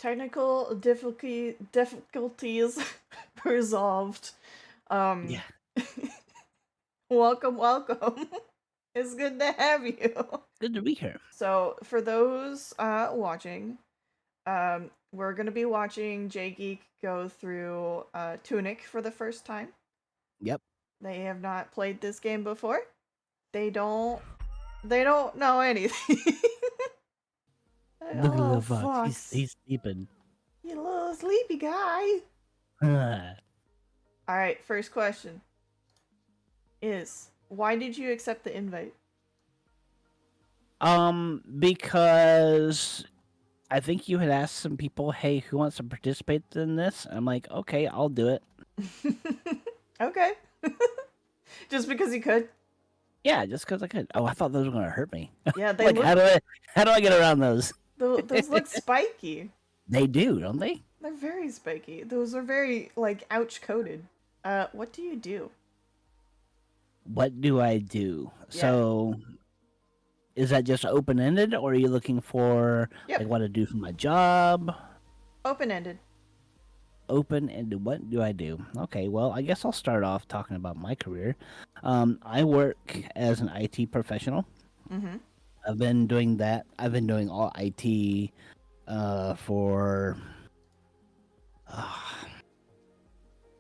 technical difficulties resolved. Um, Yeah, welcome, welcome. It's good to have you. good to be here. So, for those watching, we're gonna be watching J Geek go through Tunic for the first time. Yep. They have not played this game before. They don't. They don't know anything. Look at Oh, little Fox. He's Fox, he's sleeping. you little sleepy guy. Ah. All right, first question is why did you accept the invite? Because I think you had asked some people, "Hey, who wants to participate in this?" I'm like, "Okay, I'll do it." Okay. Just because you could. Yeah, just because I could. Oh, I thought those were gonna hurt me. Yeah, they Like, look. how do I get around those? Those look spiky. They do, don't they? They're very spiky. Those are very like ouch coated. What do you do? What do I do? Yeah. So, is that just open ended, or are you looking for Yep. like what to do for my job? Open ended. Open ended. What do I do? Okay, well, I guess I'll start off talking about my career. I work as an IT professional. Mm-hmm. I've been doing that. I've been doing all IT for uh,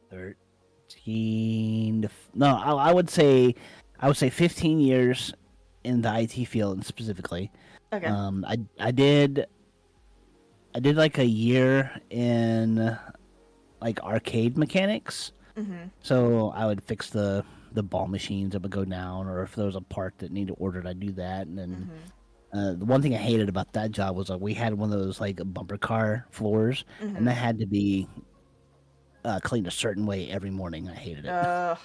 13 to no, I would say 15 years in the IT field specifically. Okay. I did like a year in like arcade mechanics. Mm-hmm. So I would fix the ball machines that would go down, or if there was a part that needed ordered, I'd do that. And then Mm-hmm. the one thing I hated about that job was like we had one of those like bumper car floors, and that Mm-hmm. had to be cleaned a certain way every morning. I hated it. Uh.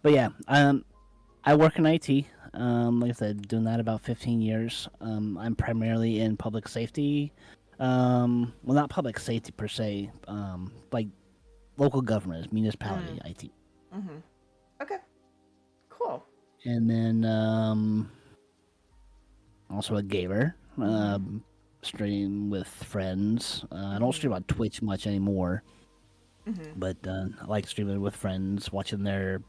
But yeah, I work in IT. Like I said, doing that about 15 years. I'm primarily in public safety. Well, not public safety per se. Like local government, municipality Mm. IT. Mm-hmm. Okay. Cool. And then also a gamer. Mm-hmm. Stream with friends. I don't stream Mm-hmm. on Twitch much anymore, Mm-hmm. but I like streaming with friends, watching their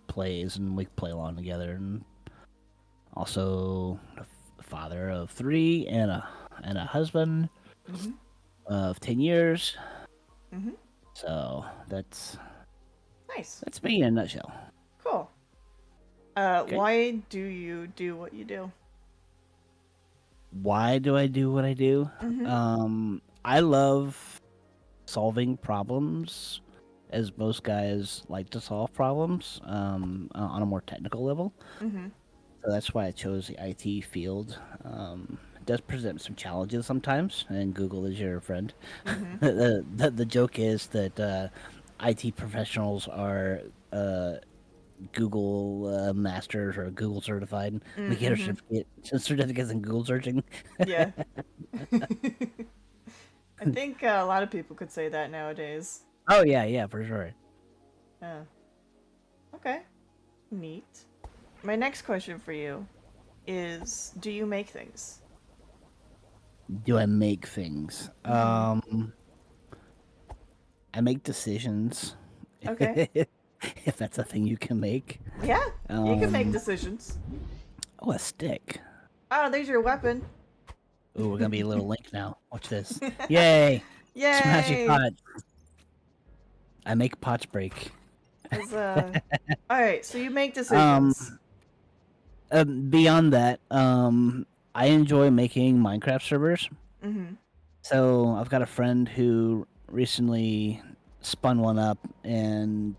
plays, and we play along together. And also a father of three and a husband Mm-hmm. of 10 years. Mm-hmm. So that's Nice. that's me in a nutshell. Cool. Okay. Why do you do what you do? Why do I do what I do? Mm-hmm. I love solving problems, as most guys like to solve problems on a more technical level. Mm-hmm. So that's why I chose the IT field. It does present some challenges sometimes, and Google is your friend. Mm-hmm. The joke is that IT professionals are Google masters or Google certified. We get our Mm-hmm. certificates in Google searching. Yeah. I think a lot of people could say that nowadays. Oh yeah, yeah, for sure. Yeah. Okay. Neat. My next question for you is do you make things? Do I make things? Mm-hmm. I make decisions. Okay. If that's a thing you can make. Yeah, you can make Um, decisions. oh, a stick. Oh, there's your weapon. Oh, we're gonna be a little link now. Watch this. Yay! Smashing Yay! pot. I make pots break. As Alright, so you make Um, decisions. beyond that, I enjoy making Minecraft servers. Mm-hmm. So I've got a friend who recently spun one up, and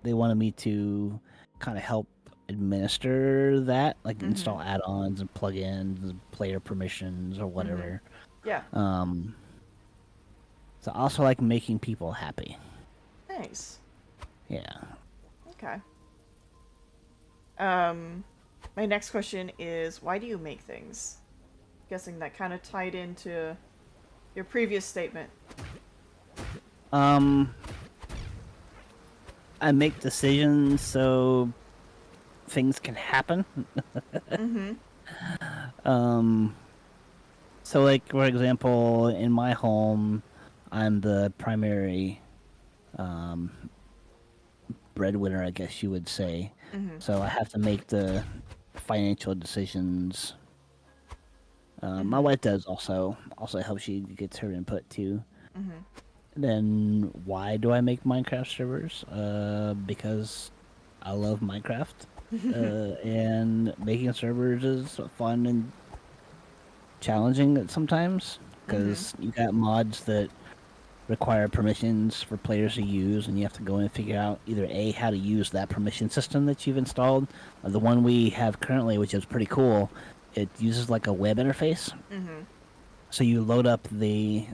they wanted me to kind of help administer that, like Mm-hmm. install add-ons and plugins, player permissions, or Mm-hmm. whatever. Yeah. Um, so I also like making people happy. Nice. Yeah. Okay. Um my next question is why do you make things? Guessing that kind of tied into your previous statement. Um, I make decisions so things can happen. Mm-hmm. Um, So, like for example, in my home, I'm the primary um, breadwinner, I guess you would say. Mm-hmm. So I have to make the financial decisions. My Mm-hmm. wife does also help. She gets her input too. Mm-hmm. Then why do I make Minecraft servers? Because I love Minecraft, and making servers is fun and challenging at sometimes Mm-hmm. because you got mods that require permissions for players to use, and you have to go in and figure out either A, how to use that permission system that you've installed. The one we have currently, which is pretty cool, it uses like a web interface. Mm-hmm. So you load up the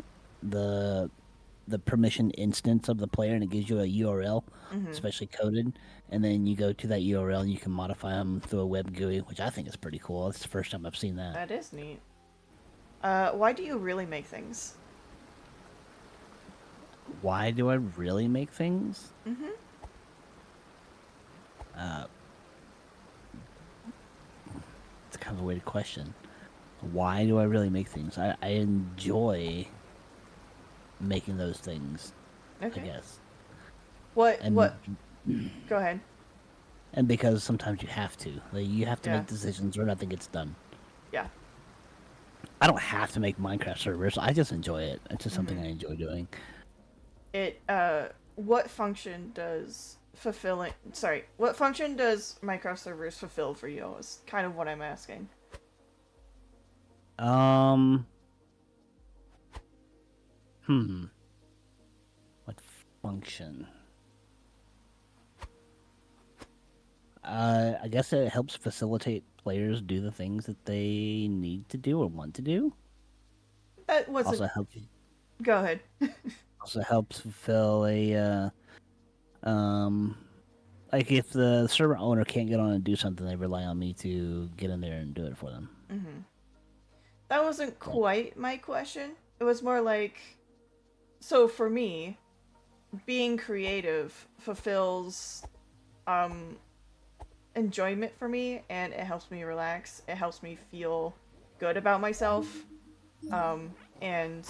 the permission instance of the player, and it gives you a URL, Mm-hmm. especially coded, and then you go to that URL and you can modify them through a web GUI, which I think is pretty cool. It's the first time I've seen that. That is neat. Why do you really make things? Why do I really make things? Mm-hmm. Uh, it's kind of a weird question. Why do I really make things? I enjoy making those things, I Okay. guess. What? And What? Go ahead. and because sometimes you have to. Like, you have to Yeah. make decisions or nothing gets done. Yeah. I don't have to make Minecraft servers. I just enjoy it. It's just something Mm-hmm. I enjoy doing. It. What function does fulfilling? Sorry. What function does Minecraft servers fulfill for you? Is kind of what I'm asking. Um, hmm. What function? I guess it helps facilitate players do the things that they need to do or want to do. That wasn't. Also helps Go ahead. also helps fulfill a like if the server owner can't get on and do something, they rely on me to get in there and do it for them. Mm-hmm. That wasn't So, quite my question. It was more like, so for me, being creative fulfills um enjoyment for me, and it helps me relax. It helps me feel good about myself. And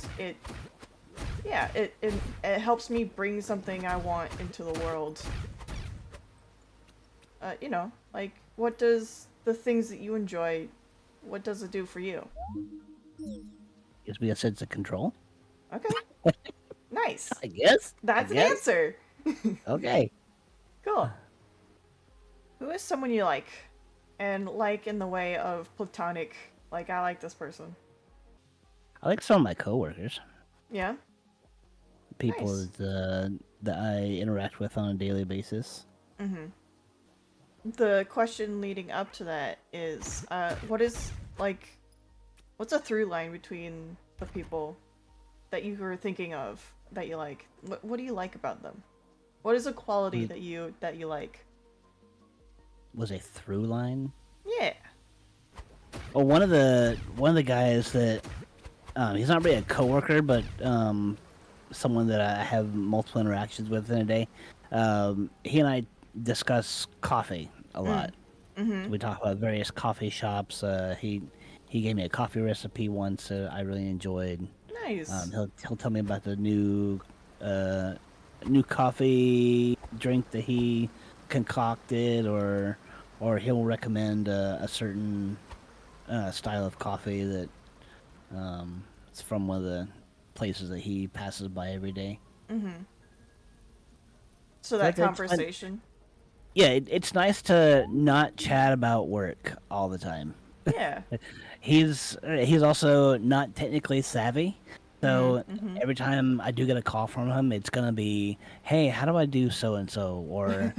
it helps me bring something I want into the world. Like what does the things that you enjoy, what does it do for you? gives me a sense of control. Okay, nice. I guess. I That's an guess. answer. Okay. Cool. Who is someone you like? And like in the way of platonic, like I like this person. I like some of my coworkers, Yeah? people Nice. that I interact with on a daily basis. Mm-hmm. The question leading up to that is, what is, like, what's a through line between the people that you were thinking of that you like? What do you like about them? What is a quality Was that you like? was a through line. Yeah. Well, one of the guys that he's not really a coworker, but someone that I have multiple interactions with in a day. He and I discuss coffee a Mm. lot. Mm-hmm. We talk about various coffee shops. He gave me a coffee recipe once that I really enjoyed. Nice. He'll tell me about the uh, new coffee drink that he concocted, or he'll recommend a certain style of coffee that it's from one of the places that he passes by every day. Mm-hmm. So So that it's fun. conversation. Yeah, it's nice to not chat about work all the time. Yeah. He's also not technically savvy, so Mm-hmm. Mm-hmm. every time I do get a call from him, it's gonna be, "Hey, how do I do so and so?" Or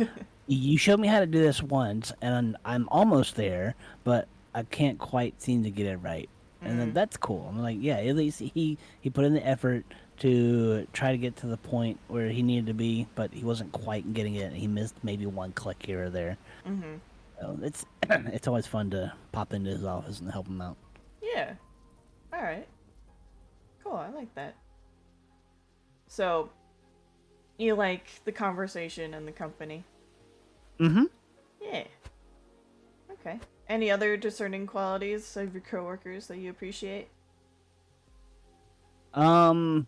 "You showed me how to do this once, and I'm almost there, but I can't quite seem to get it right." And then mm. that's cool. I'm like, yeah, at least he put in the effort to try to get to the point where he needed to be, but he wasn't quite getting it. He missed maybe one click here or there. Mm-hmm. So it's it's always fun to pop into his office and help him out. Yeah. All right. Cool. I like that. So you like the conversation and the company. Mm-hmm. Yeah. Okay. Any other discerning qualities of your coworkers that you appreciate? Um,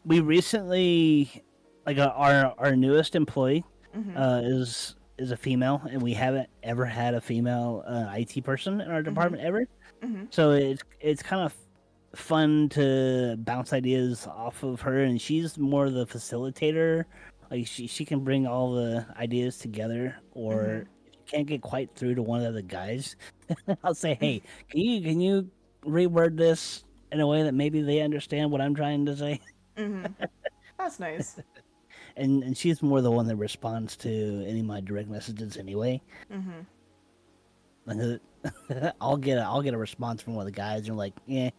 we recently, like our newest employee, Mm-hmm. is a female, and we haven't ever had a female IT person in our Mm-hmm. department ever. Mm-hmm. So it's kind of fun to bounce ideas off of her, and she's more the facilitator. Like she can bring all the ideas together, Mm-hmm. or if you can't get quite through to one of the guys, I'll say, "Hey, can you reword this in a way that maybe they understand what I'm trying to say?" Mm-hmm. That's nice. And she's more the one that responds to any of my direct messages anyway. Mm-hmm. Like, I'll get a response from one of the guys, and like, yeah,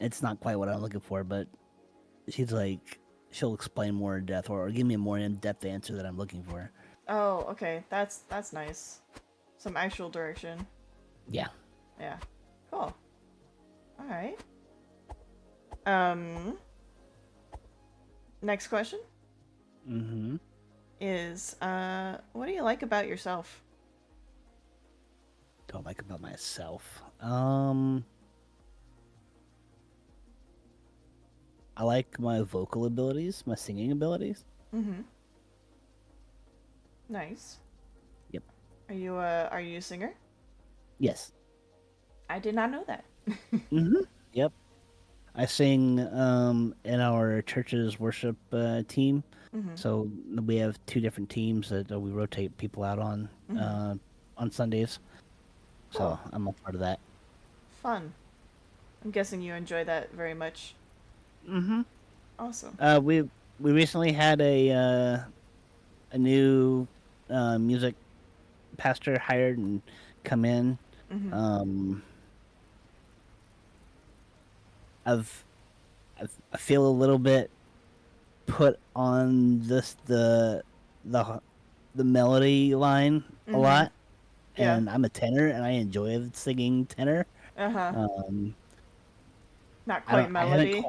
it's not quite what I'm looking for, but she's like, she'll explain more in depth, or give me a more in depth answer that I'm looking for. Oh, okay. That's nice. Some actual direction. Yeah. Yeah. Cool. All right. Um. Next question Mm-hmm. is, what do you like about yourself? Don't like about myself. I like my vocal abilities, my singing abilities. Mm-hmm. Nice. Yep. Are you a singer? Yes. I did not know that. Mm-hmm. Yep. I sing in our church's worship team. Mm-hmm. So we have two different teams that we rotate people out Mm-hmm. on Sundays. Cool. So I'm a part of that. Fun. I'm guessing you enjoy that very much. Mm-hmm. Awesome. We recently had a new music pastor hired and come in. Mm-hmm. Um, I've, I feel a little bit put on the melody line a Mm-hmm. lot, Yeah. and I'm a tenor, and I enjoy singing tenor. Uh-huh. Um, Not I quite don't, melody.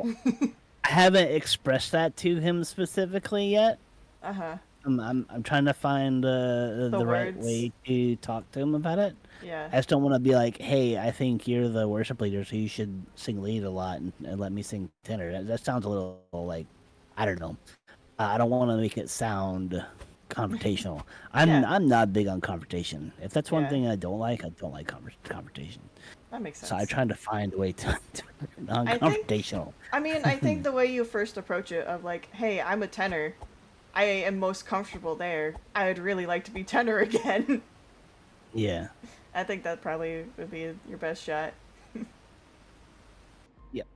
I haven't expressed that to him specifically yet. Uh-huh. I'm trying to find The the right words. way to talk to him about it. Yeah. I just don't want to be like, "Hey, I think you're the worship leader, so you should sing lead a lot and let me sing tenor." That sounds a little like, I don't know. I don't want to make it sound confrontational. Yeah. I'm not big on confrontation. If that's one Yeah. thing I don't like confrontation. That makes So I'm sense. trying to find a way to I think non-confrontational. I think the way you first approach it of like, hey, I'm a tenor. I am most comfortable there. I would really like to be tenor again. Yeah. I think that probably would be your best shot. Yep.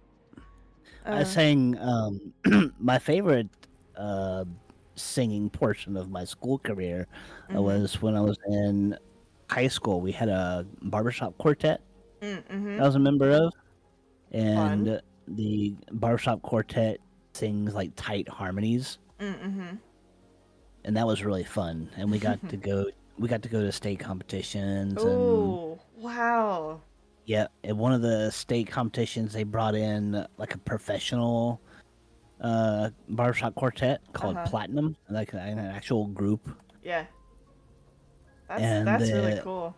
I Uh, sang my favorite uh, singing portion of my school career mm-hmm. was when I was in high school. We had a barbershop quartet Mm-hmm. I was a member of, Fun. and the barbershop quartet sings like tight harmonies, Mm-hmm. and that was really fun. And we got to go to state competitions, and Oh, wow. yeah, at one of the state competitions they brought in like a professional barbershop quartet called Uh-huh. Platinum, like an actual group, Yeah. and That's really cool.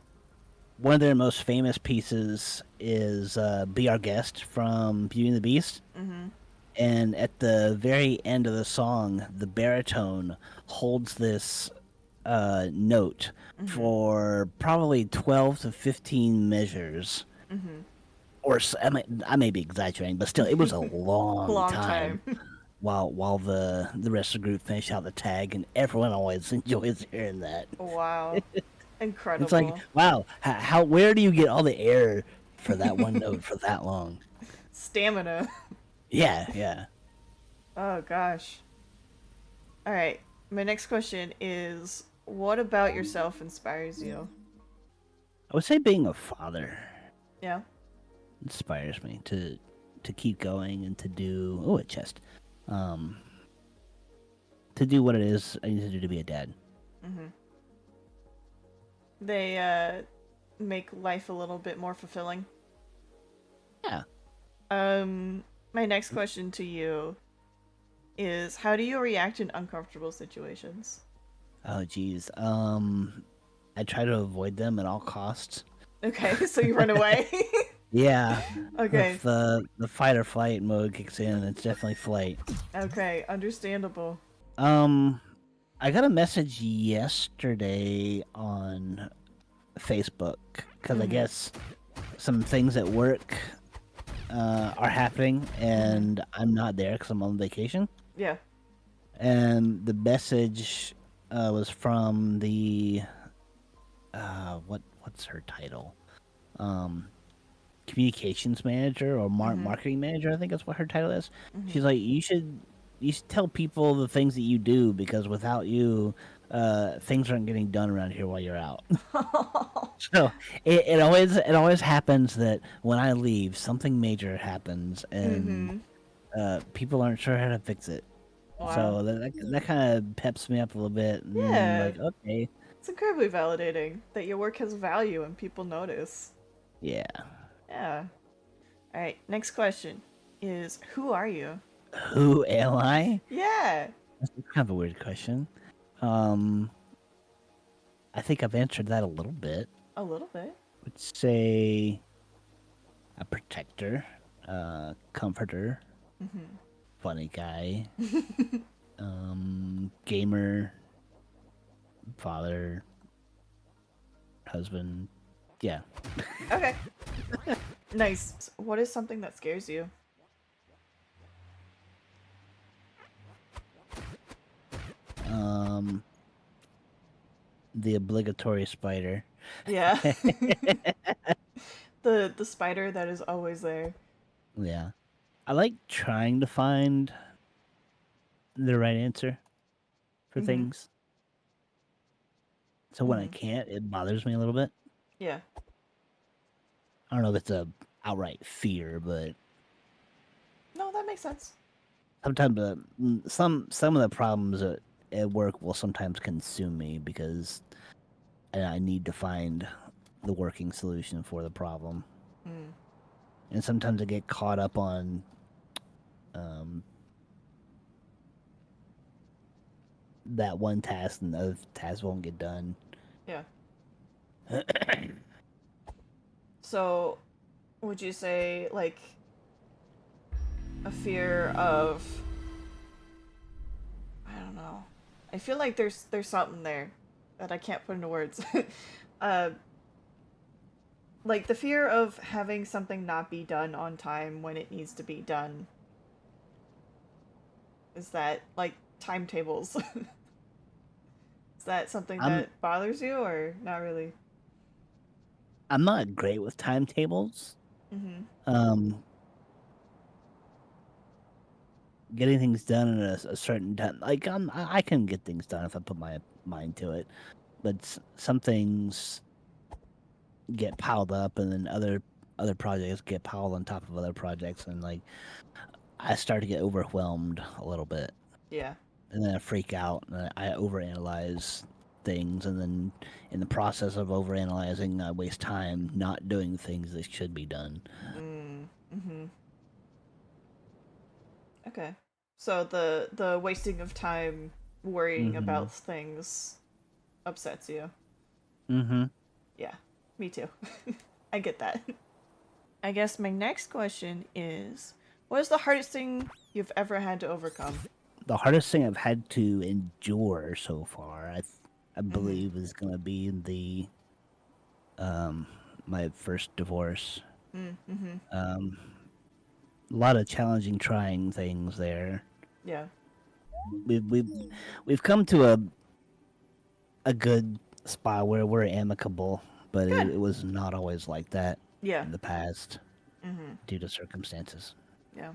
one of their most famous pieces is "Be Our Guest" from Beauty and the Beast. Mm-hmm. And at the very end of the song, the baritone holds this note Mm-hmm. for probably 12 to 15 measures. Or I may be exaggerating, but still, it was a Mm-hmm. long Long time time. while the rest of the group finished out the tag, and everyone always enjoys hearing that. Wow. It's like, Incredible. wow, how where do you get all the air for that one note for that long? Stamina. Yeah, yeah. Oh gosh. All right. My next question is, what about yourself inspires you? I would say being a father Yeah. inspires me to keep going and to do a chest, um, to do what it is I need to do to be a dad. Mm-hmm. They make life a little bit more fulfilling. Yeah. Um, my next question to you is, how do you react in uncomfortable situations? Oh geez. I try to avoid them at all costs. Okay, so you run away. Yeah, Okay. if the fight or flight mode kicks in, it's definitely flight. Okay, understandable. I got a message yesterday on Facebook because I guess some things at work are happening, and I'm not there because I'm on vacation. Yeah. And the message was from the what's her title? Um, communications manager or marketing manager, I think that's what her title is. She's like, you should tell people the things that you do because without you, things aren't getting done around here while you're out. So it always happens that when I leave, something major happens and people aren't sure how to fix it. Wow. So that kind of peps me up a little bit, and Yeah. like, okay, It's incredibly validating that your work has value and people notice. yeah. Yeah. Alright, next question is who are you? Who am I? Yeah. That's kind of a weird question. Um, I think I've answered that a little bit. A little bit. Would say a protector, comforter, funny guy, gamer, father, husband. Yeah. Okay. Nice. What is something that scares you? Um, the obligatory spider. Yeah. the spider that is always there. Yeah. I like trying to find the right answer for Mhm. things. So when I Mhm. can't, it bothers me a little bit. Yeah. I don't know if it's a outright fear, but No, that makes sense. sometimes some of the problems at work will sometimes consume me because I need to find the working solution for the problem. Mm. And sometimes I get caught up on um, that one task and the other task won't get done. Yeah. So, would you say like a fear of I don't know. I feel like there's something there that I can't put into words. uh like the fear of having something not be done on time when it needs to be done. Is that like timetables? Is that something I'm that bothers you or not really? I'm not great with timetables. Mhm. Um, getting things done in a certain time, like I can get things done if I put my mind to it. But some things get piled up, and then other projects get piled on top of other projects, and like I start to get overwhelmed a little bit, Yeah. and then I freak out, and I overanalyze things, and then in the process of overanalyzing, I waste time not doing things that should be done. Mm. Mhm. Okay. So the wasting of time worrying Mm-hmm. about things upsets you. Mm-hmm. Yeah. Me too. I get that. I guess my next question is what is the hardest thing you've ever had to overcome? The hardest thing I've had to endure so far, I Mhm. believe, is gonna be the um my first divorce. Mhm. Um, a lot of challenging, trying things there. Yeah. We've come to a good spot where we're amicable, but Good. it was not always like that Yeah. in the past Mhm. due to circumstances. Yeah.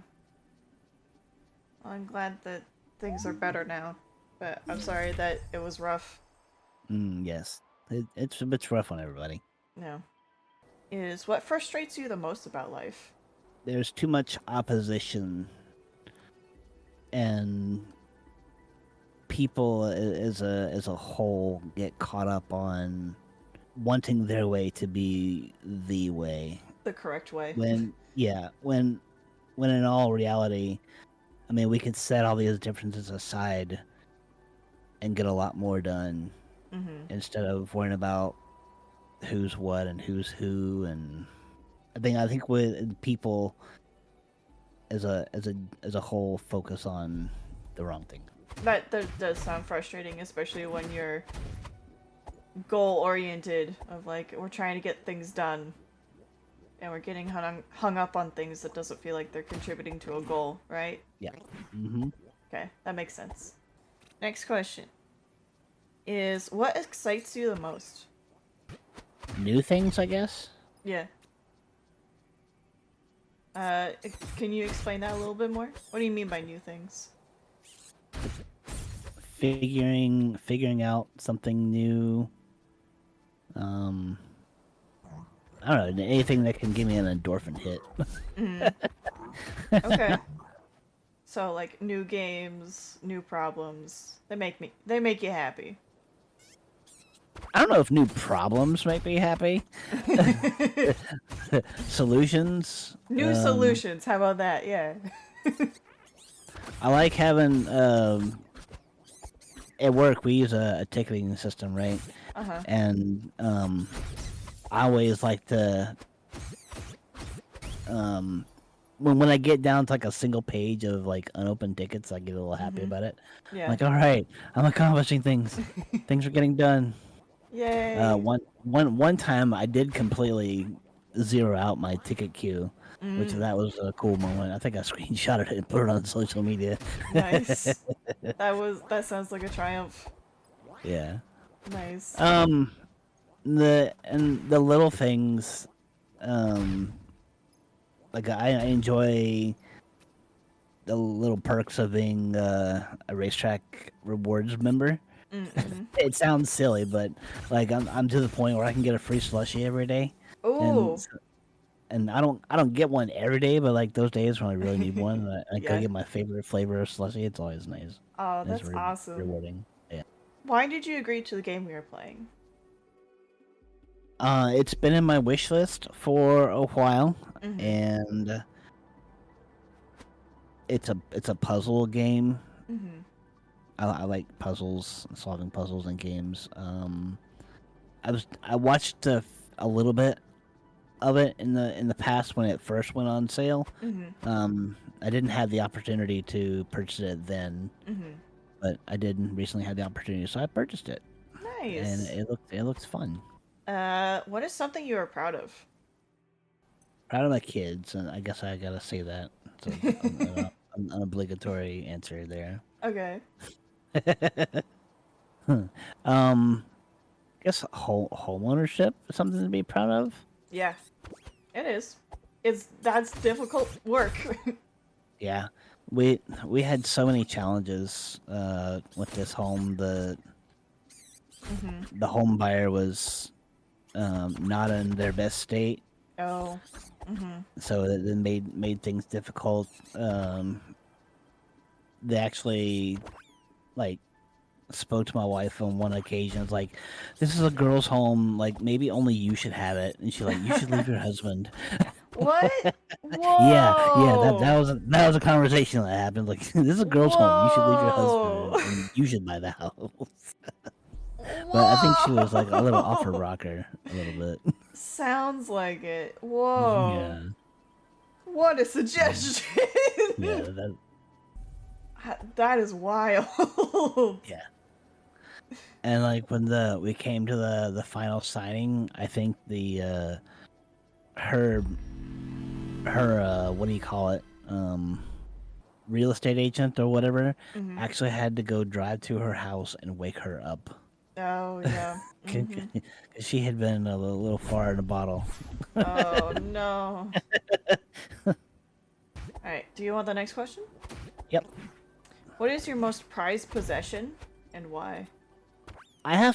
Well, I'm glad that things are better now, but I'm sorry that it was rough. Yes, it's rough on everybody. No. Is what frustrates you the most about life? There's too much opposition, and people as a whole get caught up on wanting their way to be the way. The correct way. When yeah, when in all reality, I mean, we could set all these differences aside and get a lot more done Mhm. instead of worrying about who's what and who's who and I think with people as a whole focus on the wrong thing. That does sound frustrating, especially when you're goal oriented. Of like, we're trying to get things done, and we're getting hung up on things that doesn't feel like they're contributing to a goal, right? Yeah. Mm-hmm. Okay, that makes sense. Next question is, what excites you the most? New things, I guess. Yeah. Uh, can you explain that a little bit more? What do you mean by new things? Figuring out something new. Um, I don't know, anything that can give me an endorphin hit. Mm, okay. So like new games, new problems. They make you happy. I don't know if new problems make me happy. Solutions. New solutions. How about that? Yeah. I like having at work we use a ticketing system, right? Uh-huh. And I always like to when I get down to like a single page of like unopened tickets, I get a little happy Mhm. about it. I'm Yeah. like, all right, I'm accomplishing things. Things are getting done. Yay. One time I did completely zero out my ticket queue, which Mm, that was a cool moment. I think I screenshotted it and put it on social media. nice. That sounds like a triumph. Yeah. Nice. Um the little things like I enjoy the little perks of being a racetrack rewards member. Mm-hmm. It sounds silly, but like I'm to the point where I can get a free slushie every day, and Ooh. I don't get one every day, but like those days when I really need one, I go Yeah. get my favorite flavor of slushie. It's always nice. Oh, It's that's awesome. rewarding. Yeah. Why did you agree to the game we were playing? It's been in my wish list for a while, Mm-hmm. and it's a puzzle game. Mm-hmm. I like puzzles, solving puzzles in games. I watched a little bit of it in the past when it first went on sale. Mm-hmm. I didn't have the opportunity to purchase it then, Mm-hmm. but I did recently have the opportunity, so I purchased it, and Nice. it looks fun. What is something you are proud of? Proud of my kids, and I guess I gotta say that. It's an obligatory answer there. Okay. um, I guess home ownership is something to be proud of. Yeah, it is. That's difficult work. Yeah, we had so many challenges with this home. Mm-hmm. The home buyer was not in their best state, Oh. Mm-hmm. so that made things difficult. They actually like spoke to my wife on one occasion. It's like, this is a girl's home. Like maybe only you should have it. And she's like, you should leave your husband. What? Yeah. Whoa! That was a conversation that happened. Like this is a girl's home. You should leave your Whoa! husband and you should buy the house. But I think she was like a little off her Whoa! rocker a little bit. Sounds like it. Whoa! Yeah. What a Um, suggestion! yeah. That. That is wild. Yeah. And like when we came to the final signing, I think the her what do you call it, real estate agent or whatever Hmm. actually had to go drive to her house and wake her up Oh yeah. because Hmm. she had been a little far in the bottle. Oh no. All right. Do you want the next question? Yep. What is your most prized possession and why? I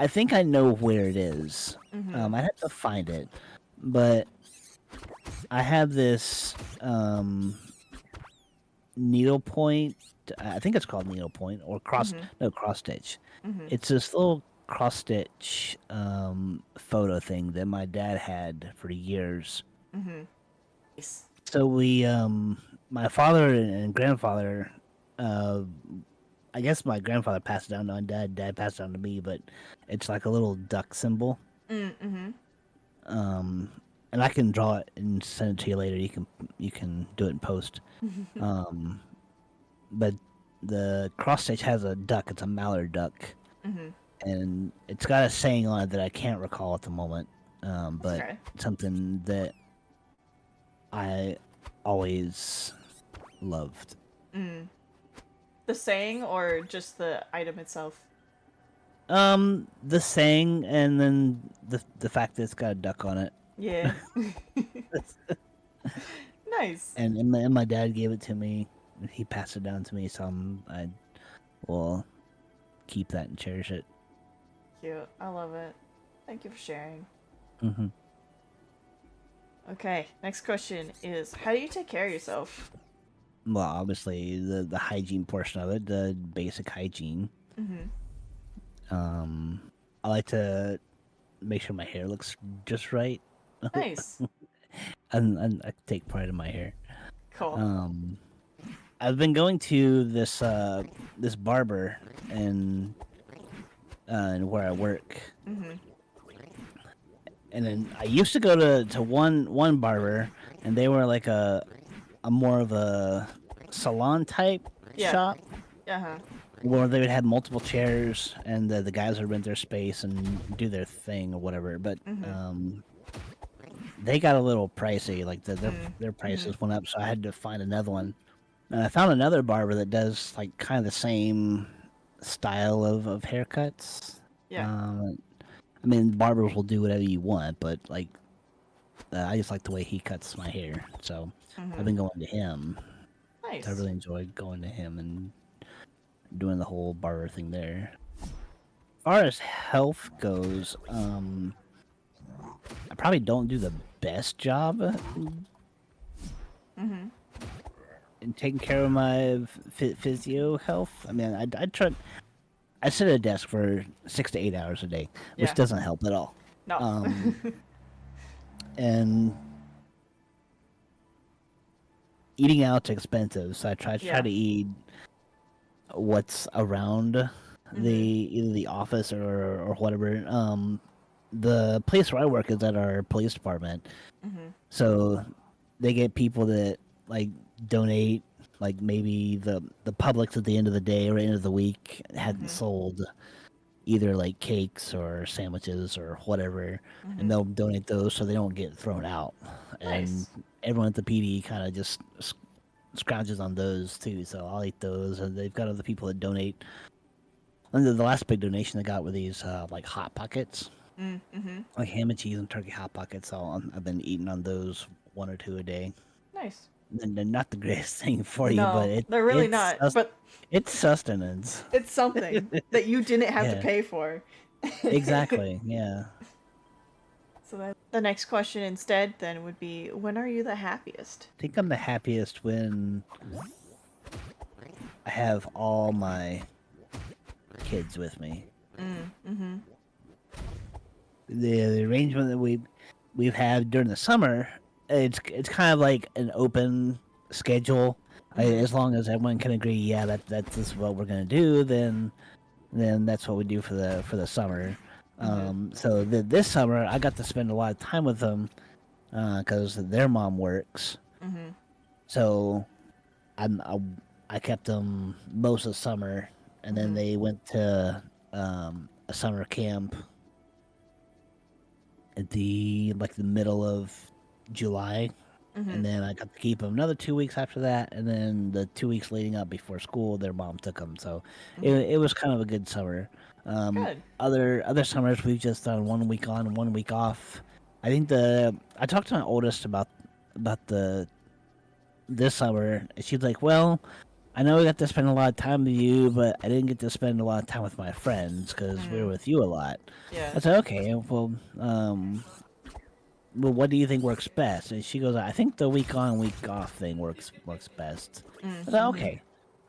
think I know where it is. Mm-hmm. I'd have to find it, but I have this needlepoint. I think it's called needlepoint or Mm-hmm. cross stitch. Mm-hmm. It's this little cross stitch photo thing that my dad had for years. Mm-hmm. Nice. So we my father and grandfather, uh I guess my grandfather passed it down to my dad, dad passed it down to me, but it's like a little duck symbol. Mm-hmm. Um and I can draw it and send it to you later. You can do it in post. Um, but the cross stitch has a duck. It's a mallard duck, Mm-hmm. and it's got a saying on it that I can't recall at the moment. But Okay. something that I always loved. Mm. The saying or just the item itself? The saying, and then the fact that it's got a duck on it, Yeah. Nice. and my dad gave it to me. He passed it down to me, so I will keep that and cherish it. Cute. I love it. Thank you for sharing. Hmm. Okay, next question is how do you take care of yourself? Well, obviously the hygiene portion of it, the basic hygiene. Mm-hmm. I like to make sure my hair looks just right, Nice. and I take pride in my hair. Cool. Um, I've been going to this barber and where I work, Mm-hmm. and then I used to go to one barber, and they were like a more of a salon type Yeah. shop Uh-huh. where they would have multiple chairs and the guys would rent their space and do their thing or whatever. But Mm-hmm. they got a little pricey. Like their Mm-hmm. prices went up, so I had to find another one. And I found another barber that does like kind of the same style of haircuts. Yeah. Um, I mean, barbers will do whatever you want, but like I just like the way he cuts my hair, so I've Mm-hmm. been going to him. I Nice. really enjoy going to him and doing the whole barber thing there. As far as health goes, I probably don't do the best job Mm-hmm. in taking care of my physio health. I mean, I try. I sit at a desk for 6 to 8 hours a day, which Yeah. doesn't help at all. No. And eating out's expensive, so I try Yeah. to eat what's around Mm-hmm. either the office or whatever. The place where I work is at our police department, Mm-hmm. so they get people that like donate, like maybe the Publix at the end of the day or end of the week hadn't Mm-hmm. sold either like cakes or sandwiches or whatever, Mm-hmm. and they'll donate those so they don't get thrown out. And Nice. everyone at the PD kind of just scrounges on those too, so I'll eat those. And they've got other people that donate. And the last big donation they got were these like hot pockets, Mm-hmm. like ham and cheese and turkey hot pockets. So I've been eating on those one or two a day. Nice. And they're not the greatest thing for you, but No, they're really not. But it's sustenance. it's something that you didn't have to Yeah, pay for. exactly. Yeah. So that the next question instead then would be when are you the happiest? I think I'm the happiest when I have all my kids with me. Mm-hmm. The arrangement that we've had during the summer, it's kind of like an open schedule. Mm-hmm. As long as everyone can agree, yeah, that's what we're gonna do, then that's what we do for the summer. Mm-hmm. So this summer I got to spend a lot of time with them because their mom works. Mm-hmm. So I kept them most of the summer, and then Mm-hmm. they went to a summer camp at the middle of July, Mm-hmm. and then I got to keep them another 2 weeks after that, and then the 2 weeks leading up before school, their mom took them. So Mm-hmm. it was kind of a good summer. Good. Other summers we've just done 1 week on, 1 week off. I think I talked to my oldest about the this summer. And she's like, "Well, I know we got to spend a lot of time with you, but I didn't get to spend a lot of time with my friends because we were Mm. with you a lot." Yeah. I said, "Okay, well, what do you think works best?" And she goes, "I think the week on, week off thing works best." I said, Mm-hmm. "Okay."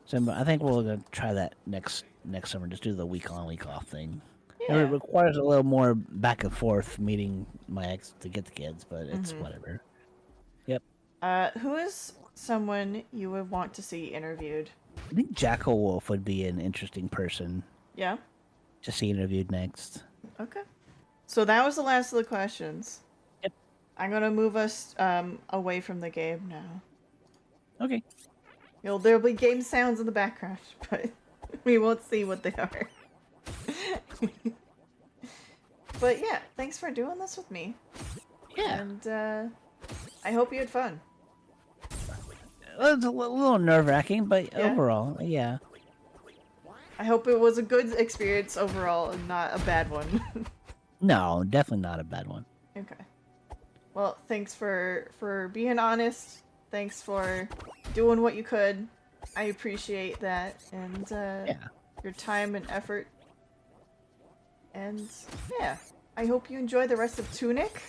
So I think we're gonna try that next summer. Just do the week on, week off thing. And it Yeah. requires a little more back and forth meeting my ex to get the kids, but it's Mm-hmm. whatever. Yep. Who is someone you would want to see interviewed? I think Jackal Wolf would be an interesting person Yeah? to see interviewed next. Okay. So that was the last of the questions. Yep. I'm gonna move us away from the game now. Okay. There'll be game sounds in the background, but we won't see what they are. But yeah, thanks for doing this with me. Yeah. And I hope you had fun. It was a little nerve-wracking, but Yeah? overall, yeah. I hope it was a good experience overall and not a bad one. No, definitely not a bad one. Okay. Well, thanks for being honest. Thanks for doing what you could. I appreciate that, and Yeah. your time and effort. And yeah, I hope you enjoy the rest of Tunic.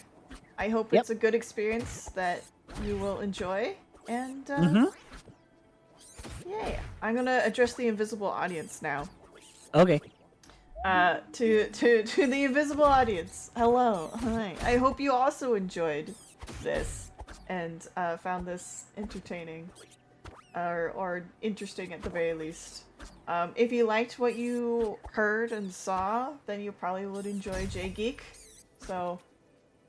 I hope Yep. it's a good experience that you will enjoy. And yeah, I'm gonna address the invisible audience now. Okay. To the invisible audience, hello, hi. I hope you also enjoyed this and found this entertaining, or interesting at the very least. If you liked what you heard and saw, then you probably would enjoy J-Geek. So,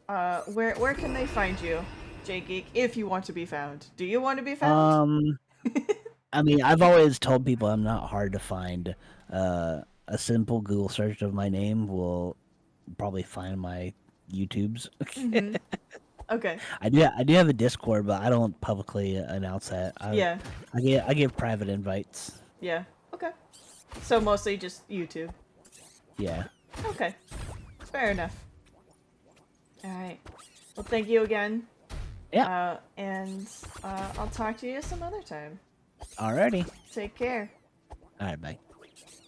where can they find you, J-Geek, if you want to be found? Do you want to be found? I mean, I've always told people I'm not hard to find. A simple Google search of my name will probably find my YouTubes. Mm-hmm. Okay. I do have a Discord, but I don't publicly announce that. Yeah. I give private invites. Yeah. Okay. So mostly just YouTube. Yeah. Okay. Fair enough. Alright. Well, thank you again. Yeah. And I'll talk to you some other time. Alrighty. Take care. All right, bye.